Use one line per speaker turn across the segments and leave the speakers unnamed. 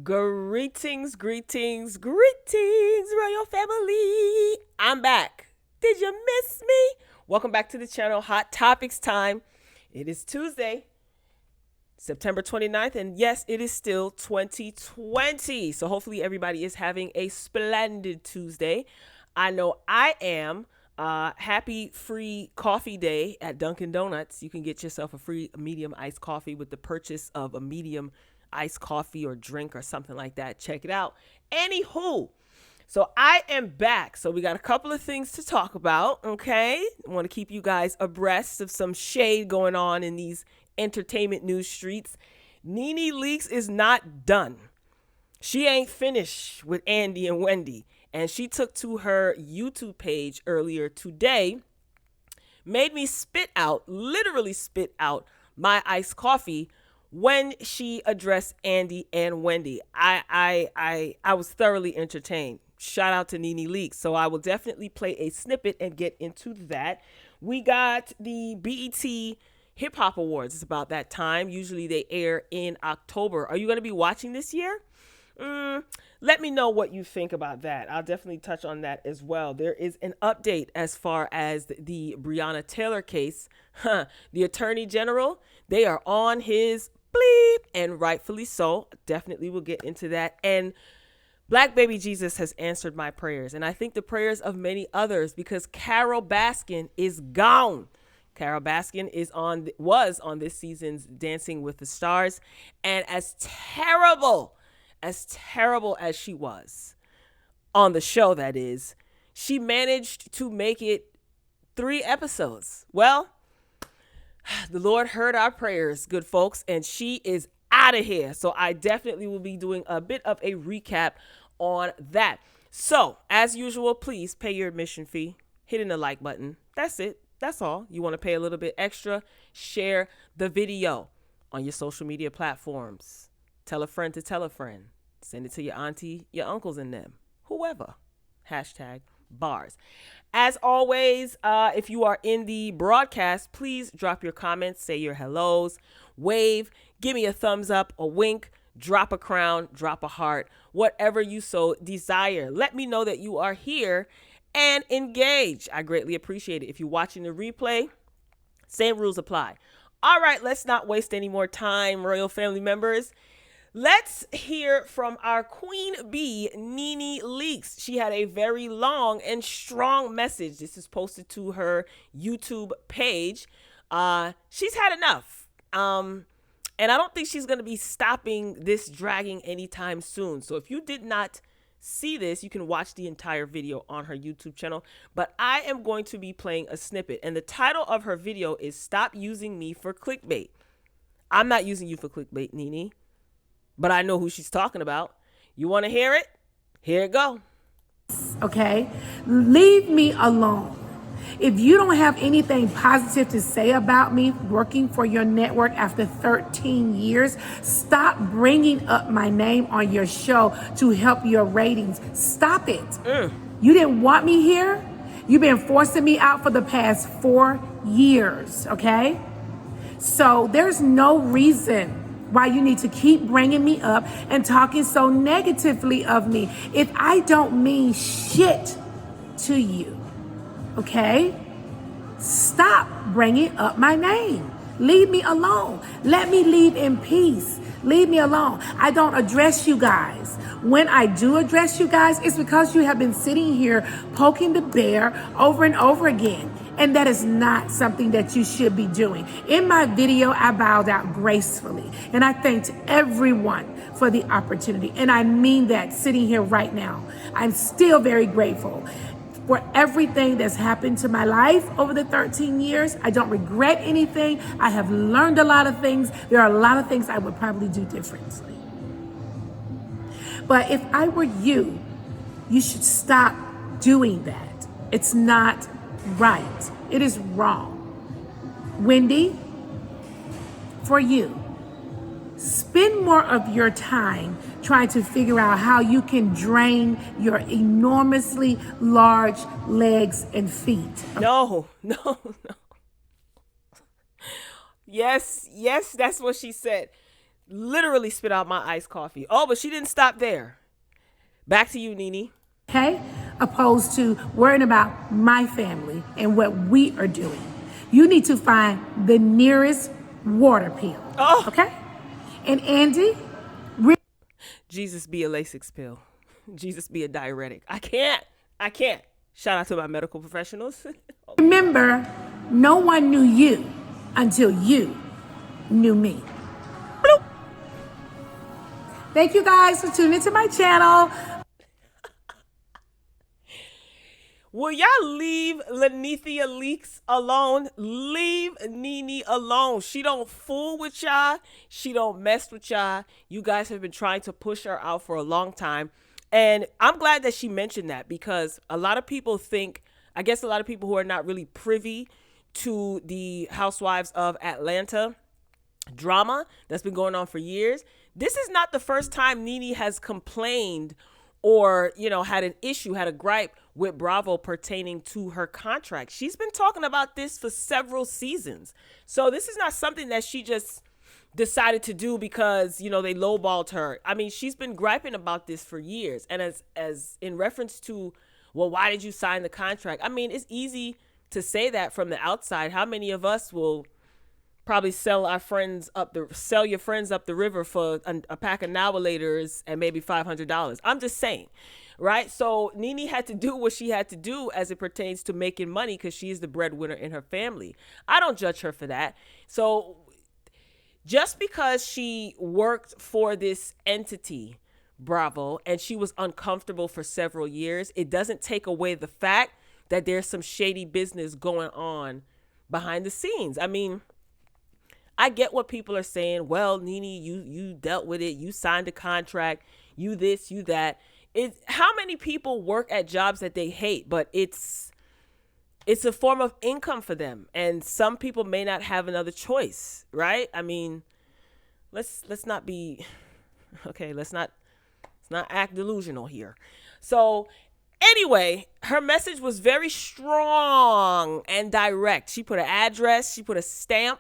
Greetings, greetings, greetings, royal family. I'm back. Did you miss me? Welcome back to the channel. Hot Topics time. It is Tuesday, September 29th, and yes, it is still 2020. So hopefully everybody is having a splendid Tuesday. I know I am. Happy free coffee day at Dunkin' Donuts. You can get yourself a free medium iced coffee with the purchase of a medium iced coffee or drink or something like that. Check it out. Anywho, so I am back. So we got a couple of things to talk about, okay? I want to keep you guys abreast of some shade going on in these entertainment news streets. Nene Leakes is not done. She ain't finished with Andy and Wendy. And she took to her YouTube page earlier today, made me literally spit out my iced coffee when she addressed Andy and Wendy. I was thoroughly entertained. Shout out to Nene Leakes. So I will definitely play a snippet and get into that. We got the BET Hip Hop Awards. It's about that time. Usually they air in October. Are you going to be watching this year? Let me know what you think about that. I'll definitely touch on that as well. There is an update as far as the Brianna Taylor case. The Attorney General, they are on his bleep, and rightfully so. Definitely will get into that. And Black Baby Jesus has answered my prayers, and I think the prayers of many others, because Carol Baskin is gone. Carol Baskin was on this season's Dancing with the Stars, and as terrible as she was on the show, that is, she managed to make it 3 episodes. Well, the Lord heard our prayers, good folks, and she is out of here. So I definitely will be doing a bit of a recap on that. So, as usual, please pay your admission fee, hitting the like button. That's it. That's all. You want to pay a little bit extra, share the video on your social media platforms. Tell a friend to tell a friend. Send it to your auntie, your uncles, and them. Whoever. Hashtag bars. As always, if you are in the broadcast, please drop your comments, say your hellos, wave, give me a thumbs up, a wink, drop a crown, drop a heart, whatever you so desire. Let me know that you are here and engage. I greatly appreciate it. If you're watching the replay, same rules apply. All right, let's not waste any more time, royal family members. Let's hear from our queen bee, Nene Leakes. She had a very long and strong message. This is posted to her YouTube page. She's had enough. And I don't think she's going to be stopping this dragging anytime soon. So if you did not see this, you can watch the entire video on her YouTube channel. But I am going to be playing a snippet. And the title of her video is Stop Using Me for Clickbait. I'm not using you for clickbait, Nene. But I know who she's talking about. You want to hear it? Here it go.
Okay? Leave me alone. If you don't have anything positive to say about me working for your network after 13 years, stop bringing up my name on your show to help your ratings. Stop it. You didn't want me here. You've been forcing me out for the past 4 years, okay? So there's no reason why you need to keep bringing me up and talking so negatively of me if I don't mean shit to you, okay? Stop bringing up my name. Leave me alone. Let me leave in peace. Leave me alone. I don't address you guys. When I do address you guys, it's because you have been sitting here poking the bear over and over again. And that is not something that you should be doing. In my video, I bowed out gracefully. And I thanked everyone for the opportunity. And I mean that sitting here right now. I'm still very grateful for everything that's happened to my life over the 13 years. I don't regret anything. I have learned a lot of things. There are a lot of things I would probably do differently. But if I were you, you should stop doing that. It's not right. It is wrong. Wendy, for you, spend more of your time trying to figure out how you can drain your enormously large legs and feet.
No. Yes, that's what she said. Literally spit out my iced coffee. Oh, but she didn't stop there. Back to you, Nene.
Okay? Opposed to worrying about my family and what we are doing. You need to find the nearest water pill.
Oh.
Okay? And Andy,
Jesus be a Lasix pill. Jesus be a diuretic. I can't. Shout out to my medical professionals.
remember, no one knew you until you knew me.
Bloop.
Thank you guys for tuning into my channel.
Will y'all leave Lanethia Leaks alone? Leave Nene alone. She don't fool with y'all. She don't mess with y'all. You guys have been trying to push her out for a long time. And I'm glad that she mentioned that, because a lot of people think, I guess a lot of people who are not really privy to the Housewives of Atlanta drama that's been going on for years. This is not the first time Nene has complained or, had an issue, had a gripe with Bravo pertaining to her contract. She's been talking about this for several seasons. So this is not something that she just decided to do because, they lowballed her. I mean, she's been griping about this for years. And as in reference to, well, why did you sign the contract? I mean, it's easy to say that from the outside. How many of us will probably sell your friends up the river for a pack of now laters and maybe $500? I'm just saying, right? So Nene had to do what she had to do as it pertains to making money, because she is the breadwinner in her family. I don't judge her for that. So just because she worked for this entity, Bravo, and she was uncomfortable for several years, it doesn't take away the fact that there's some shady business going on behind the scenes. I mean, I get what people are saying. Well, Nene, you dealt with it. You signed a contract. You this, you that. How many people work at jobs that they hate, but it's a form of income for them, and some people may not have another choice, right? I mean, let's not be okay. Let's not act delusional here. So anyway, her message was very strong and direct. She put an address. She put a stamp.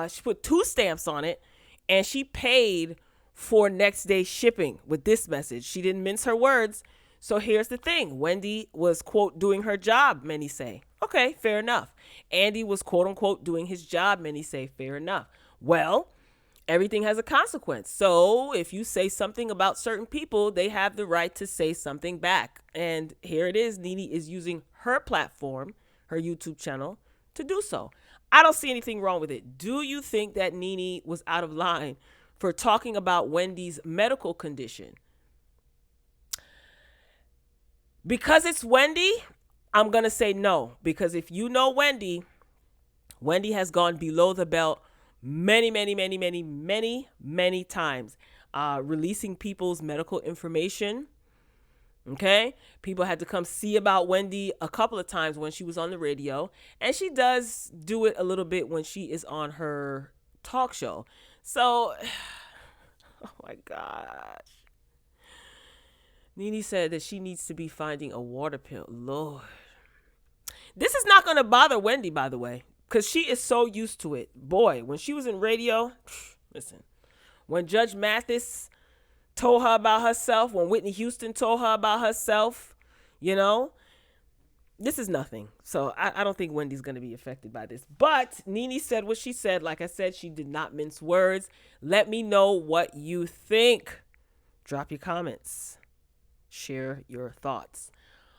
She put 2 stamps on it, and she paid for next day shipping with this message. She didn't mince her words. So here's the thing. Wendy was, quote, doing her job, many say. Okay, fair enough. Andy was, quote unquote, doing his job, many say. Fair enough. Well, everything has a consequence. So if you say something about certain people, they have the right to say something back. And here it is. Nene is using her platform, her YouTube channel, to do so. I don't see anything wrong with it. Do you think that Nene was out of line for talking about Wendy's medical condition? Because it's Wendy, I'm going to say no. Because if you know Wendy, Wendy has gone below the belt many times, releasing people's medical information. Okay, people had to come see about Wendy a couple of times when she was on the radio, and she does do it a little bit when she is on her talk show. So, oh my gosh. Nene said that she needs to be finding a water pill. Lord. This is not going to bother Wendy, by the way, because she is so used to it. Boy, when she was in radio, listen, when Judge Mathis told her about herself, when Whitney Houston told her about herself, this is nothing. So I don't think Wendy's going to be affected by this. But Nene said what she said. Like I said, she did not mince words. Let me know what you think. Drop your comments. Share your thoughts.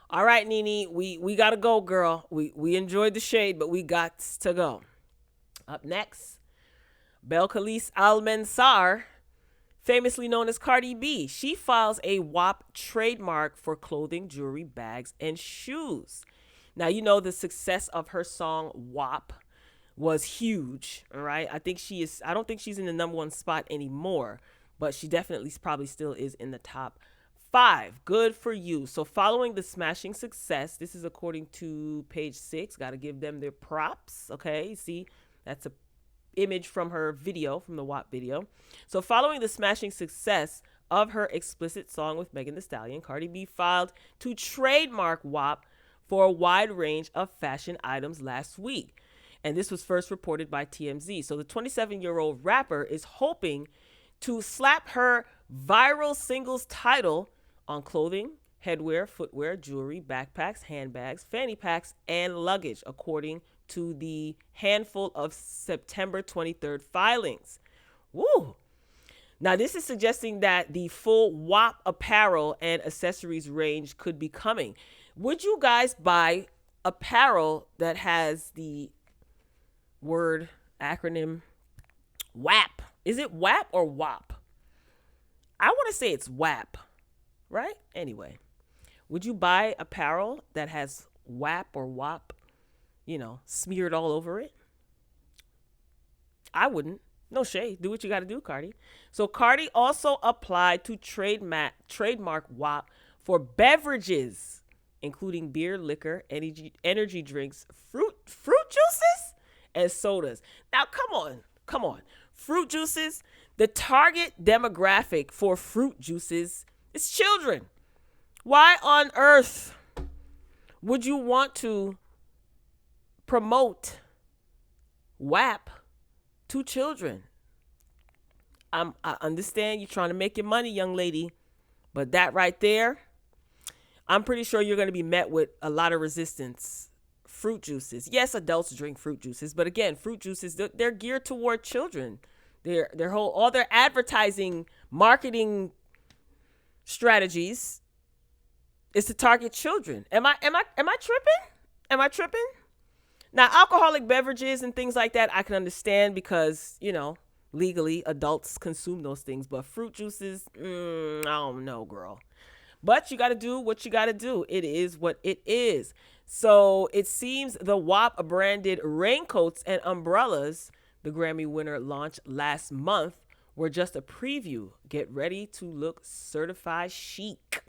All right, Nene, we got to go, girl. We enjoyed the shade, but we got to go. Up next, Belcalis Almensar, famously known as Cardi B. She files a WAP trademark for clothing, jewelry, bags, and shoes. Now, the success of her song WAP was huge, all right? I don't think she's in the number 1 spot anymore, but she definitely probably still is in the top 5. Good for you. So following the smashing success, this is according to Page 6, got to give them their props, okay? You see, that's a image from her video, from the WAP video. So following the smashing success of her explicit song with Megan Thee Stallion, Cardi B filed to trademark WAP for a wide range of fashion items last week. And this was first reported by TMZ. So the 27-year-old rapper is hoping to slap her viral singles title on clothing, headwear, footwear, jewelry, backpacks, handbags, fanny packs, and luggage, according to the handful of September 23rd filings. Woo! Now, this is suggesting that the full WAP apparel and accessories range could be coming. Would you guys buy apparel that has the word acronym WAP? Is it WAP or WAP? I want to say it's WAP, right? Anyway, would you buy apparel that has WAP or WAP, smeared all over it? I wouldn't. No shade. Do what you got to do, Cardi. So Cardi also applied to trademark WAP for beverages, including beer, liquor, energy drinks, fruit juices, and sodas. Now, come on. Fruit juices, the target demographic for fruit juices is children. Why on earth would you want to promote WAP to children? I understand you're trying to make your money, young lady, but that right there, I'm pretty sure you're going to be met with a lot of resistance. Fruit juices. Yes, adults drink fruit juices, but again, fruit juices, they're geared toward children. All their advertising, marketing strategies is to target children. Am I tripping? Am I tripping? Now, alcoholic beverages and things like that, I can understand because, legally adults consume those things. But fruit juices, I don't know, girl. But you got to do what you got to do. It is what it is. So it seems the WAP branded raincoats and umbrellas the Grammy winner launched last month were just a preview. Get ready to look certified chic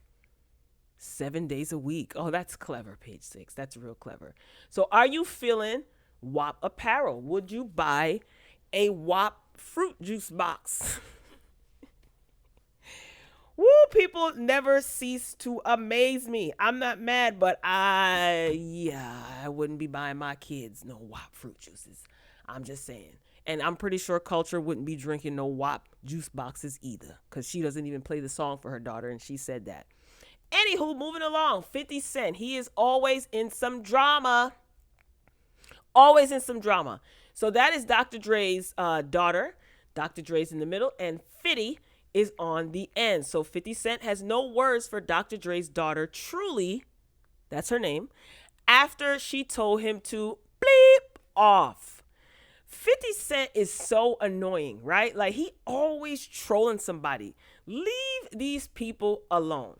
7 days a week. Oh, that's clever, page 6. That's real clever. So are you feeling WAP apparel? Would you buy a WAP fruit juice box? Woo, people never cease to amaze me. I'm not mad, but I wouldn't be buying my kids no WAP fruit juices. I'm just saying. And I'm pretty sure Culture wouldn't be drinking no WAP juice boxes either, because she doesn't even play the song for her daughter, and she said that. Anywho, moving along, 50 Cent. He is always in some drama. Always in some drama. So that is Dr. Dre's daughter. Dr. Dre's in the middle, and 50 is on the end. So 50 Cent has no words for Dr. Dre's daughter, Truly, that's her name, after she told him to bleep off. 50 Cent is so annoying, right? Like, he always trolling somebody. Leave these people alone.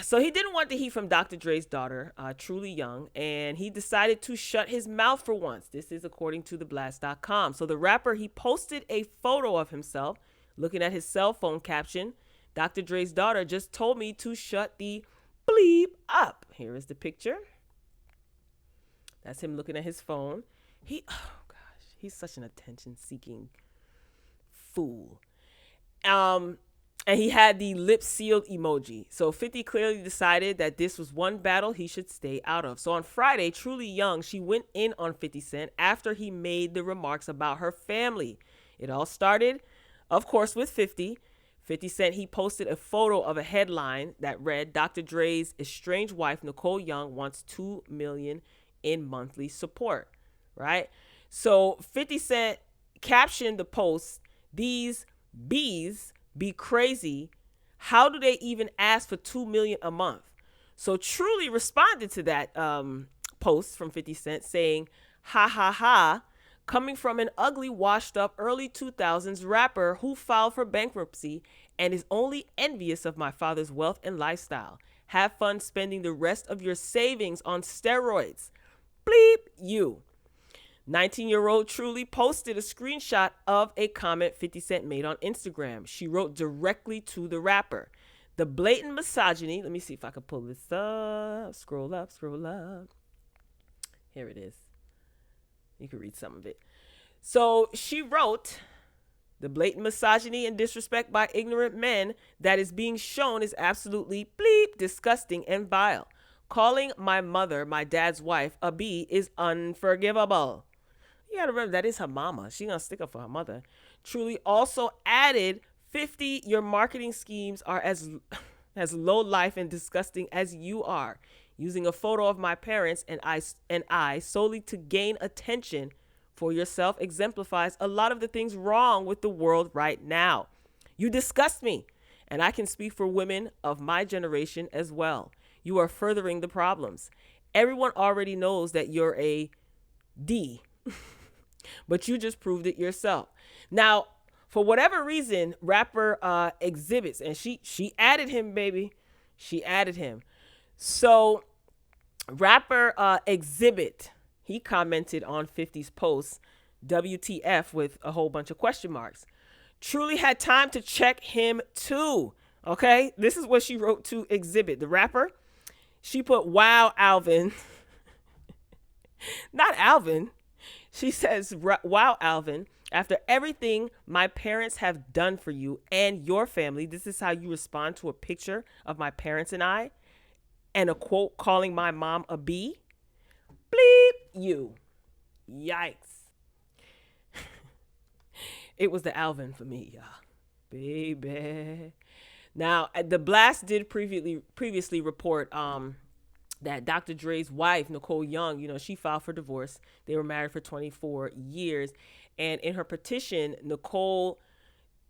So he didn't want the heat from Dr. Dre's daughter, Truly Young, and he decided to shut his mouth for once. This is according to theblast.com. So the rapper, he posted a photo of himself looking at his cell phone, caption, Dr. Dre's daughter just told me to shut the bleep up. Here is the picture. That's him looking at his phone. He's such an attention-seeking fool. And he had the lip sealed emoji. So 50 clearly decided that this was one battle he should stay out of. So on Friday, Truly Young, she went in on 50 Cent after he made the remarks about her family. It all started, of course, with 50. 50 Cent, he posted a photo of a headline that read, Dr. Dre's estranged wife, Nicole Young, wants $2 million in monthly support, right? So 50 Cent captioned the post, these bees be crazy. How do they even ask for $2 million a month? So Truly responded to that post from 50 Cent saying, ha ha ha, coming from an ugly, washed up early 2000s rapper who filed for bankruptcy and is only envious of my father's wealth and lifestyle. Have fun spending the rest of your savings on steroids. Bleep you. 19-year-old Truly posted a screenshot of a comment 50 Cent made on Instagram. She wrote directly to the rapper. The blatant misogyny. Let me see if I can pull this up. Scroll up. Here it is. You can read some of it. So she wrote, the blatant misogyny and disrespect by ignorant men that is being shown is absolutely bleep, disgusting, and vile. Calling my mother, my dad's wife, a bee is unforgivable. You gotta remember, that is her mama. She gonna stick up for her mother. Truly also added 50, your marketing schemes are as low life and disgusting as you are. Using a photo of my parents and I solely to gain attention for yourself exemplifies a lot of the things wrong with the world right now. You disgust me, and I can speak for women of my generation as well. You are furthering the problems. Everyone already knows that you're a D, but you just proved it yourself. Now, for whatever reason, rapper Exhibits, and she added him, baby. She added him. So rapper Exhibit, he commented on 50's post, WTF, with a whole bunch of question marks. Truly had time to check him too. Okay, this is what she wrote to Exhibit, the rapper. She put, wow, Alvin. Not Alvin. She says, wow, Alvin, after everything my parents have done for you and your family, this is how you respond to a picture of my parents and I, and a quote calling my mom a B? Bleep you. Yikes. It was the Alvin for me, y'all. Baby. Now, the Blast did previously report that Dr. Dre's wife, Nicole Young, she filed for divorce. They were married for 24 years. And in her petition, Nicole,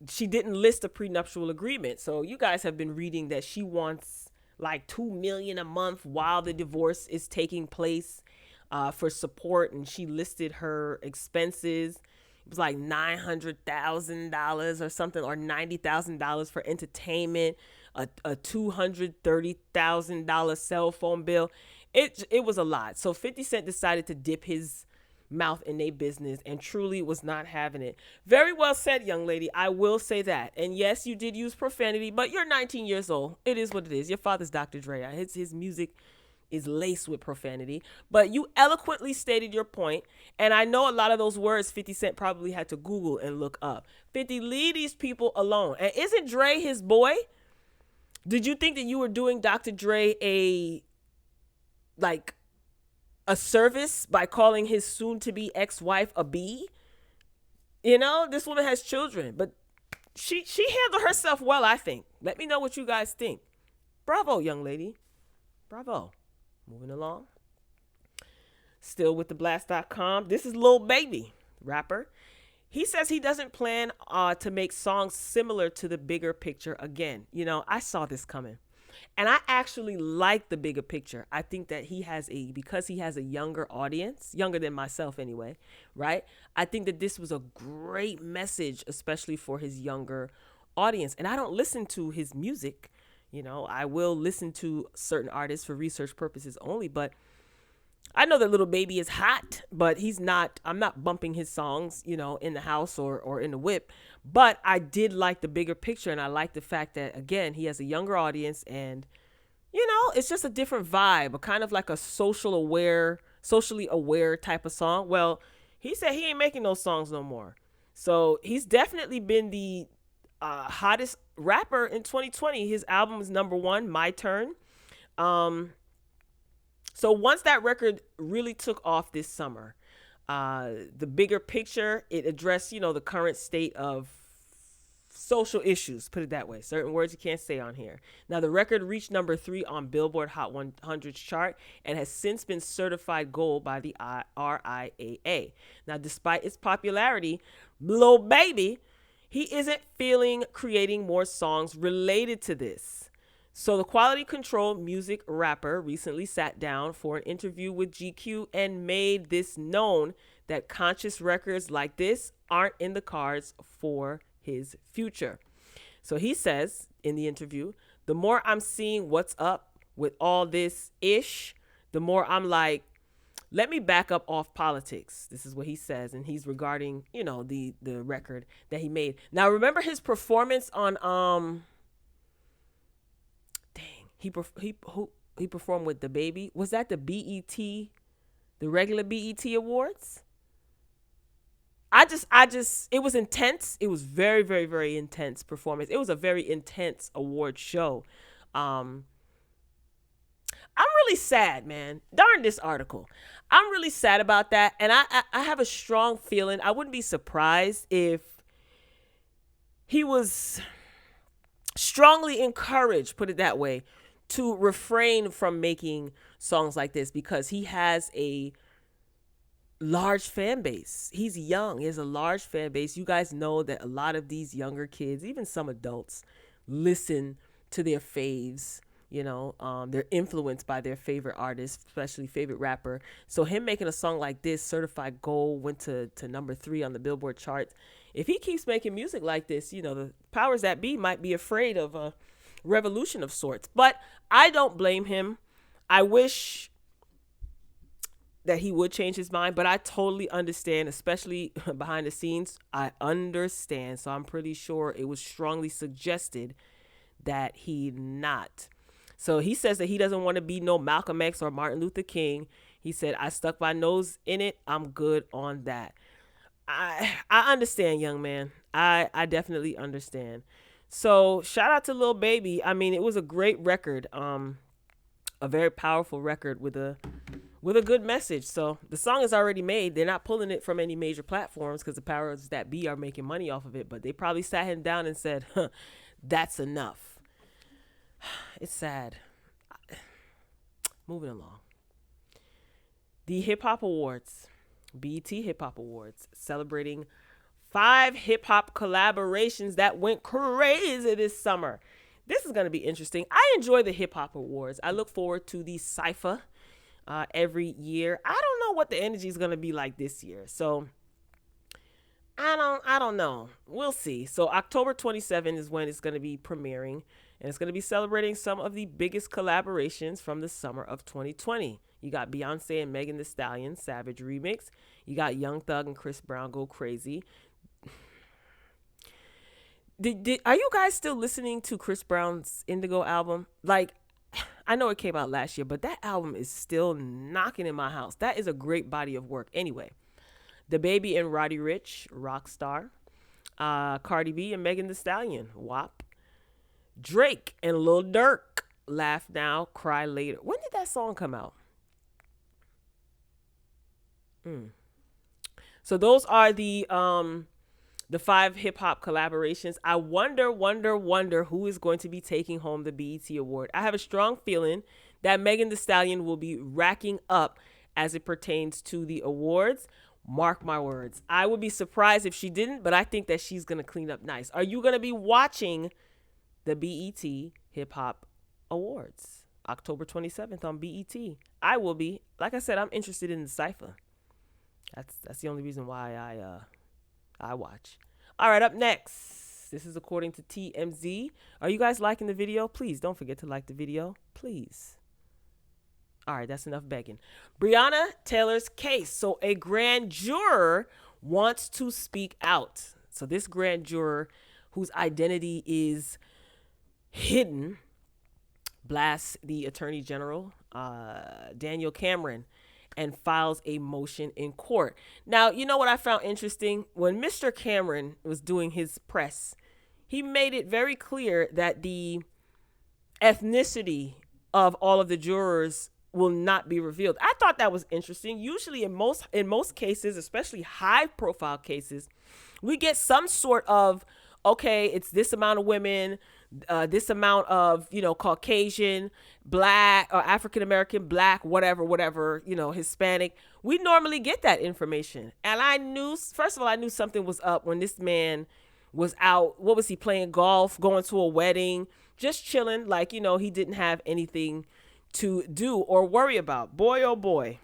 she didn't list a prenuptial agreement. So you guys have been reading that she wants like $2 million a month while the divorce is taking place for support. And she listed her expenses. It was like $900,000 or something, or $90,000 for entertainment, a $230,000 cell phone bill. It was a lot. So 50 Cent decided to dip his mouth in their business and truly was not having it. Very well said, young lady. I will say that. And yes, you did use profanity, but you're 19 years old. It is what it is. Your father's Dr. Dre. His music is laced with profanity, but you eloquently stated your point. And I know a lot of those words 50 Cent probably had to Google and look up. 50, leave these people alone. And isn't Dre his boy? Did you think that you were doing Dr. Dre a service by calling his soon-to-be ex-wife a B? This woman has children, but she handled herself well, I think. Let me know what you guys think. Bravo, young lady. Bravo. Moving along. Still with the blast.com. This is Lil Baby, rapper. He says he doesn't plan to make songs similar to The Bigger Picture again. I saw this coming. And I actually like The Bigger Picture. I think that because he has a younger audience, younger than myself anyway, right? I think that this was a great message, especially for his younger audience. And I don't listen to his music. I will listen to certain artists for research purposes only, but I know that Lil Baby is hot, but I'm not bumping his songs, in the house or in the whip. But I did like The Bigger Picture, and I like the fact that, again, he has a younger audience, and, it's just a different vibe, kind of like a socially aware type of song. Well, he said he ain't making those songs no more. So he's definitely been the hottest rapper in 2020. His album is #1, My Turn. So once that record really took off this summer, The Bigger Picture, it addressed, the current state of social issues, put it that way. Certain words you can't say on here. Now, the record reached #3 on Billboard Hot 100's chart and has since been certified gold by the RIAA. Now, despite its popularity, Lil Baby, he isn't feeling creating more songs related to this. So the Quality Control music rapper recently sat down for an interview with GQ and made this known that conscious records like this aren't in the cards for his future. So he says in the interview, the more I'm seeing what's up with all this ish, the more I'm like, let me back up off politics. This is what he says, and he's regarding, the record that he made. Now, remember his performance on he performed with the Baby. Was that the BET, the regular BET Awards? It was intense. It was very, very, very intense performance. It was a very intense award show. I'm really sad, man. Darn this article. I'm really sad about that. And I have a strong feeling. I wouldn't be surprised if he was strongly encouraged, put it that way, to refrain from making songs like this because he has a large fan base. He's young. He has a large fan base. You guys know that a lot of these younger kids, even some adults, listen to their faves. They're influenced by their favorite artist, especially favorite rapper. So him making a song like this, Certified Gold, went to number 3 on the Billboard charts. If he keeps making music like this, the powers that be might be afraid of a revolution of sorts. But I don't blame him. I wish that he would change his mind, but I totally understand, especially behind the scenes. I understand. So I'm pretty sure it was strongly suggested that he not. So he says that he doesn't want to be no Malcolm X or Martin Luther King. He said, I stuck my nose in it. I'm good on that. I understand, young man. I definitely understand. So shout out to Lil Baby. I mean, it was a great record. A very powerful record with a good message. So the song is already made. They're not pulling it from any major platforms because the powers that be are making money off of it. But they probably sat him down and said, that's enough. It's sad. Moving along. The Hip Hop Awards, BET Hip Hop Awards, celebrating 5 hip hop collaborations that went crazy this summer. This is going to be interesting. I enjoy the Hip Hop Awards. I look forward to the cypher every year. I don't know what the energy is going to be like this year. So I don't know. We'll see. So October 27 is when it's going to be premiering. And it's going to be celebrating some of the biggest collaborations from the summer of 2020. You got Beyonce and Megan Thee Stallion, Savage Remix. You got Young Thug and Chris Brown, Go Crazy. Are you guys still listening to Chris Brown's Indigo album? Like, I know it came out last year, but that album is still knocking in my house. That is a great body of work. Anyway, The Baby and Roddy Ricch, Rockstar. Cardi B and Megan Thee Stallion, WAP. Drake and Lil Durk, Laugh Now, Cry Later. When did that song come out? So those are the 5 hip hop collaborations. I wonder who is going to be taking home the BET Award. I have a strong feeling that Megan Thee Stallion will be racking up as it pertains to the awards. Mark my words. I would be surprised if she didn't, but I think that she's going to clean up nice. Are you going to be watching the BET Hip Hop Awards, October 27th on BET? I will be. Like I said, I'm interested in the cypher. That's the only reason why I watch. All right, up next. This is according to TMZ. Are you guys liking the video? Please don't forget to like the video. Please. All right, that's enough begging. Brianna Taylor's case. So a grand juror wants to speak out. So this grand juror, whose identity is hidden, blasts the Attorney General, Daniel Cameron, and files a motion in court. Now, you know what I found interesting? When Mr. Cameron was doing his press, he made it very clear that the ethnicity of all of the jurors will not be revealed. I thought that was interesting. Usually in most cases, especially high profile cases, we get some sort of, okay, it's this amount of women, this amount of, Caucasian, Black, or African-American, Black, whatever, Hispanic. We normally get that information. And I knew something was up when this man was out. What was he playing? Golf, going to a wedding, just chilling. Like, he didn't have anything to do or worry about. Boy, oh boy,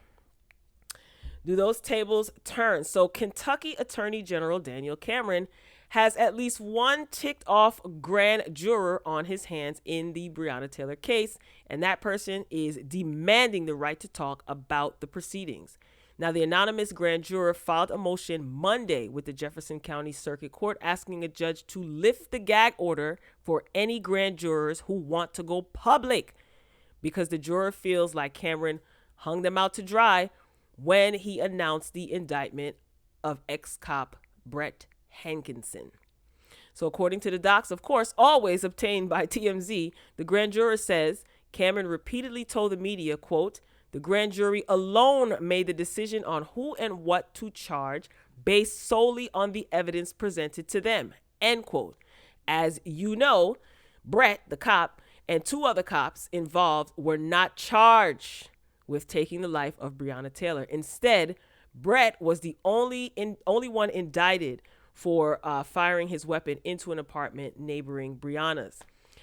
do those tables turn. So Kentucky Attorney General Daniel Cameron has at least one ticked off grand juror on his hands in the Brianna Taylor case, and that person is demanding the right to talk about the proceedings. Now, the anonymous grand juror filed a motion Monday with the Jefferson County Circuit Court asking a judge to lift the gag order for any grand jurors who want to go public, because the juror feels like Cameron hung them out to dry when he announced the indictment of ex-cop Brett Hankinson. So according to the docs, of course, always obtained by TMZ, the grand juror says Cameron repeatedly told the media, quote, "The grand jury alone made the decision on who and what to charge based solely on the evidence presented to them," end quote. As you know, Brett, the cop, and 2 other cops involved were not charged with taking the life of Brianna Taylor. Instead, Brett was the only one indicted for firing his weapon into an apartment neighboring Brianna's.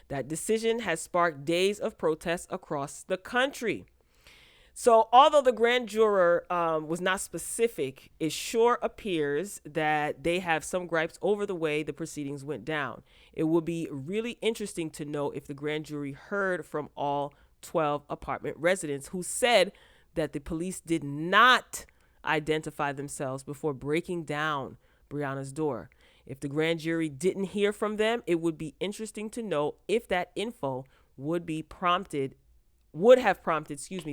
That decision has sparked days of protests across the country. So although the grand juror was not specific, it sure appears that they have some gripes over the way the proceedings went down. It would be really interesting to know if the grand jury heard from all 12 apartment residents who said that the police did not identify themselves before breaking down Brianna's door. If the grand jury didn't hear from them, it would be interesting to know if that info would have prompted,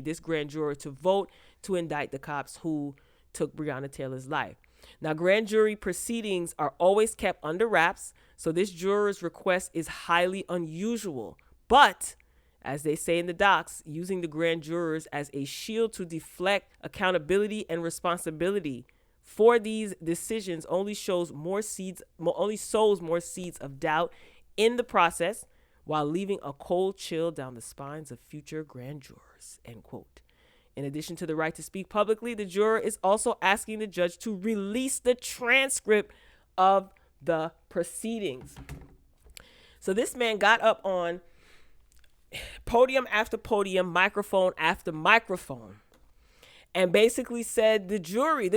this grand juror to vote to indict the cops who took Brianna Taylor's life. Now, grand jury proceedings are always kept under wraps, so this juror's request is highly unusual. But, as they say in the docs, using the grand jurors as a shield to deflect accountability and responsibility for these decisions only sows more seeds of doubt in the process, while leaving a cold chill down the spines of future grand jurors, end quote. In addition to the right to speak publicly, the juror is also asking the judge to release the transcript of the proceedings. So this man got up on podium after podium, microphone after microphone, and basically said the jury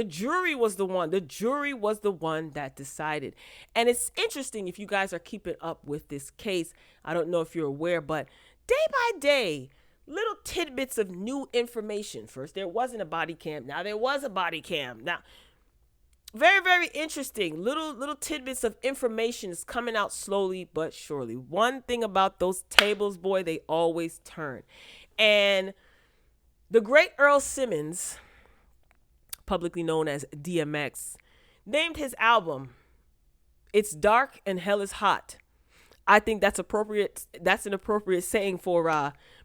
was the one that decided. And it's interesting, if you guys are keeping up with this case, I don't know if you're aware, but day by day, little tidbits of new information. First, there wasn't a body cam. Now there was a body cam. Now, very, very interesting. Little tidbits of information is coming out slowly but surely. One thing about those tables, boy, they always turn. And the great Earl Simmons, publicly known as DMX, named his album "It's Dark and Hell is Hot." I think that's appropriate. That's an appropriate saying for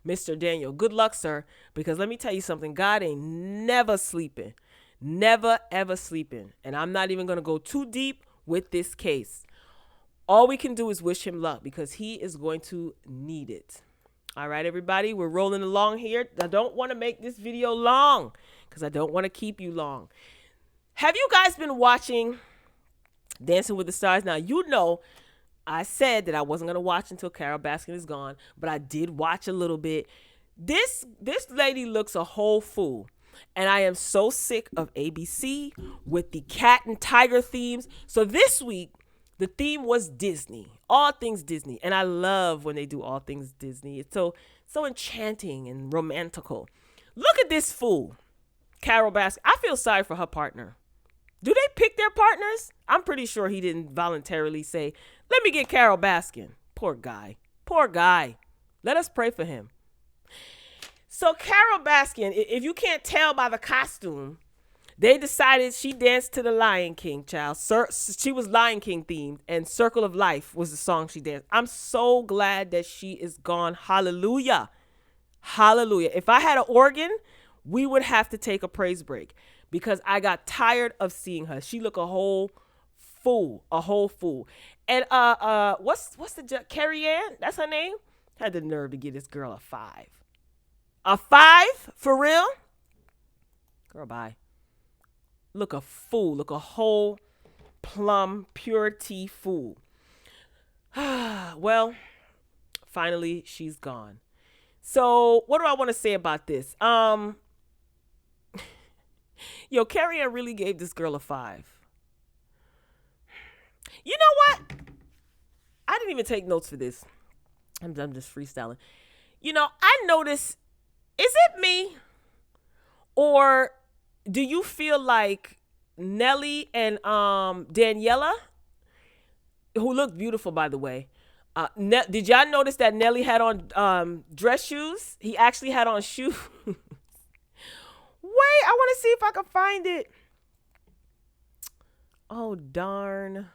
Mr. Daniel. Good luck, sir, because let me tell you something. God ain't never sleeping. Never, ever sleeping. And I'm not even going to go too deep with this case. All we can do is wish him luck, because he is going to need it. All right, everybody, we're rolling along here. I don't want to make this video long because I don't want to keep you long. Have you guys been watching Dancing with the Stars? Now, you know, I said that I wasn't going to watch until Carole Baskin is gone, but I did watch a little bit. This lady looks a whole fool. And I am so sick of ABC with the cat and tiger themes. So this week, the theme was Disney, all things Disney. And I love when they do all things Disney. It's so enchanting and romantical. Look at this fool, Carole Baskin. I feel sorry for her partner. Do they pick their partners? I'm pretty sure he didn't voluntarily say, let me get Carole Baskin. Poor guy. Poor guy. Let us pray for him. So Carole Baskin, if you can't tell by the costume, they decided she danced to the Lion King, child. She was Lion King themed, and Circle of Life was the song she danced. I'm so glad that she is gone. Hallelujah. Hallelujah. If I had an organ, we would have to take a praise break, because I got tired of seeing her. She looked a whole fool. And what's the Carrie Ann? That's her name? Had the nerve to give this girl a 5. A 5? For real? Girl, bye. Look a fool. Look a whole plum, pure tea fool. Well, finally, she's gone. So, what do I want to say about this? Carrie Ann really gave this girl a 5. You know what? I didn't even take notes for this. I'm just freestyling. I noticed, is it me? Or do you feel like Nelly and Daniela, who looked beautiful, by the way, did y'all notice that Nelly had on dress shoes? He actually had on shoes. Wait, I want to see if I can find it. Oh, darn.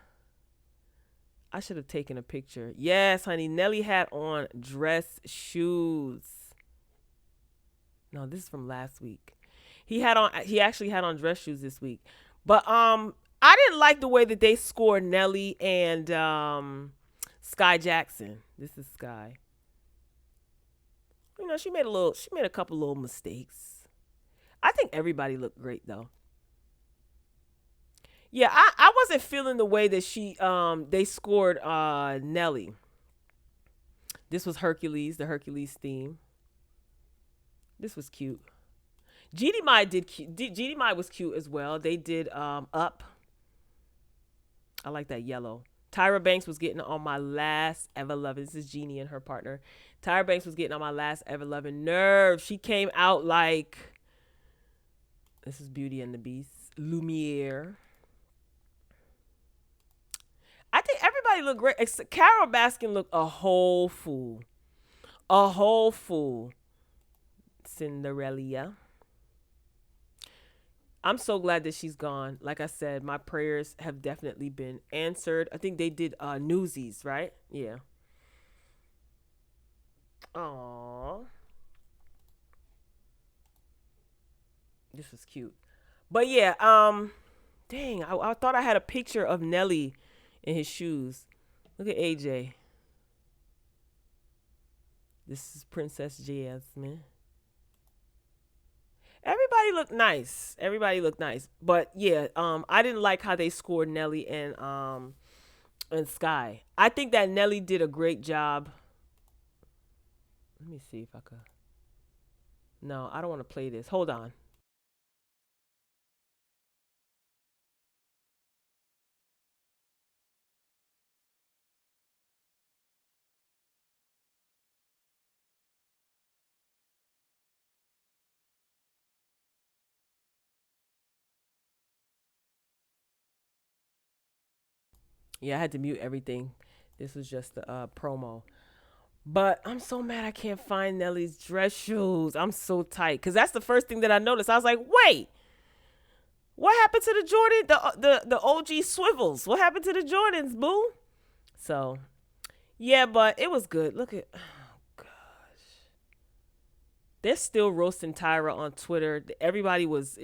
I should have taken a picture. Yes, honey. Nelly had on dress shoes. No, this is from last week. He actually had on dress shoes this week. But I didn't like the way that they scored Nelly and Sky Jackson. This is Sky. You know, she made a couple little mistakes. I think everybody looked great though. Yeah, I wasn't feeling the way that they scored Nelly. This was Hercules, the Hercules theme. This was cute. GD Mai was cute as well. They did Up. I like that yellow. Tyra Banks was getting on my last ever loving. This is Jeannie and her partner. Tyra Banks was getting on my last ever loving nerve. She came out like, this is Beauty and the Beast. Lumiere. I think everybody looked great. Except Carol Baskin looked a whole fool. A whole fool. Cinderella. I'm so glad that she's gone. Like I said, my prayers have definitely been answered. I think they did Newsies, right? Yeah. Aww. This was cute. But yeah, dang, I thought I had a picture of Nelly in his shoes. Look at AJ. This is Princess Jasmine. Everybody looked nice. Everybody looked nice. But yeah, I didn't like how they scored Nelly and Sky. I think that Nelly did a great job. Let me see if I could. No, I don't want to play this. Hold on. Yeah, I had to mute everything. This was just the promo. But I'm so mad I can't find Nelly's dress shoes. I'm so tight. Because that's the first thing that I noticed. I was like, wait. What happened to the Jordan, the OG swivels? What happened to the Jordans, boo? So, yeah, but it was good. Look at, oh gosh. They're still roasting Tyra on Twitter. Everybody was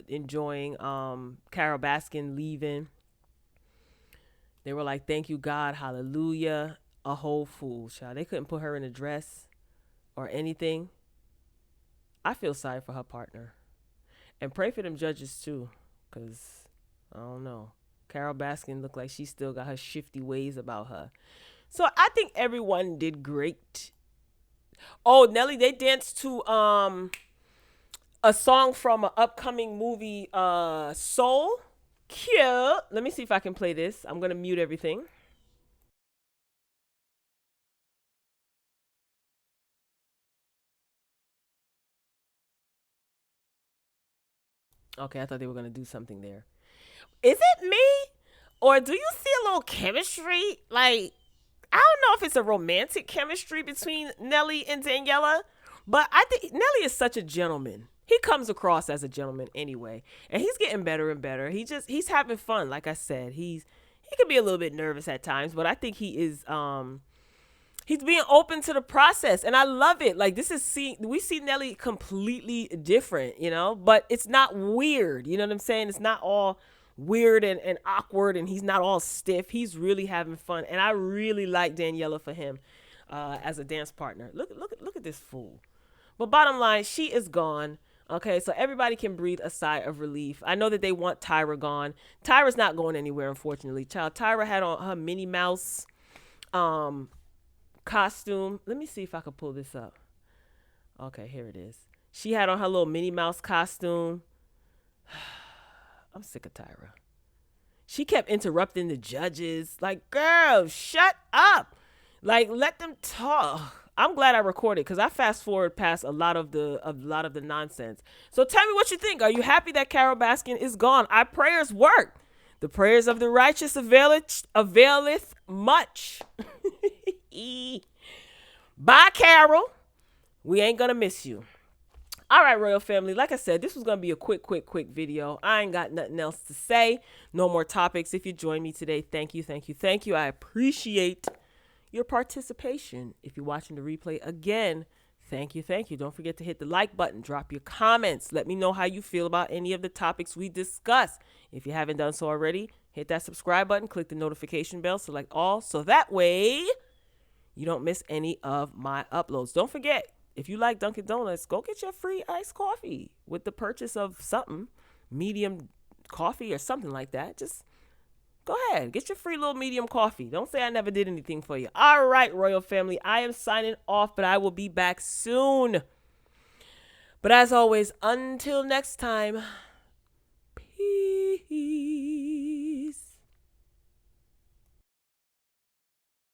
enjoying Carol Baskin leaving. They were like, thank you, God, hallelujah. A whole fool, child. They couldn't put her in a dress or anything. I feel sorry for her partner. And pray for them judges, too. Because, I don't know. Carol Baskin looked like she still got her shifty ways about her. So, I think everyone did great. Oh, Nelly, they danced to a song from an upcoming movie, Soul. Cute. Let me see if I can play this. I'm going to mute everything. Okay, I thought they were going to do something there. Is it me? Or do you see a little chemistry? Like, I don't know if it's a romantic chemistry between Nelly and Daniela, but I think Nelly is such a gentleman. He comes across as a gentleman anyway, and he's getting better and better. He's having fun. Like I said, he can be a little bit nervous at times, but I think he is he's being open to the process, and I love it. Like we see Nelly completely different, you know, but it's not weird. You know what I'm saying? It's not all weird and awkward, and he's not all stiff. He's really having fun, and I really like Daniela for him as a dance partner. Look at this fool. But bottom line, she is gone. Okay, so everybody can breathe a sigh of relief. I know that they want Tyra gone. Tyra's not going anywhere, unfortunately. Child, Tyra had on her Minnie Mouse costume. Let me see if I can pull this up. Okay, here it is. She had on her little Minnie Mouse costume. I'm sick of Tyra. She kept interrupting the judges. Like, girl, shut up. Like, let them talk. I'm glad I recorded because I fast forward past a lot of the nonsense. So tell me what you think. Are you happy that Carol Baskin is gone? Our prayers work. The prayers of the righteous availeth much. Bye, Carol. We ain't gonna miss you. All right, Royal Family. Like I said, this was gonna be a quick video. I ain't got nothing else to say. No more topics. If you joined me today, thank you. I appreciate your participation. If you're watching the replay again, thank you. Don't forget to hit the like button, drop your comments, let me know how you feel about any of the topics we discuss. If you haven't done so already, Hit that subscribe button, click the notification bell, select all, so that way you don't miss any of my uploads. Don't forget, if you like Dunkin' Donuts, go get your free iced coffee with the purchase of something, medium coffee or something like that. Just go ahead, get your free little medium coffee. Don't say I never did anything for you. All right, Royal Family, I am signing off, but I will be back soon. But as always, until next time,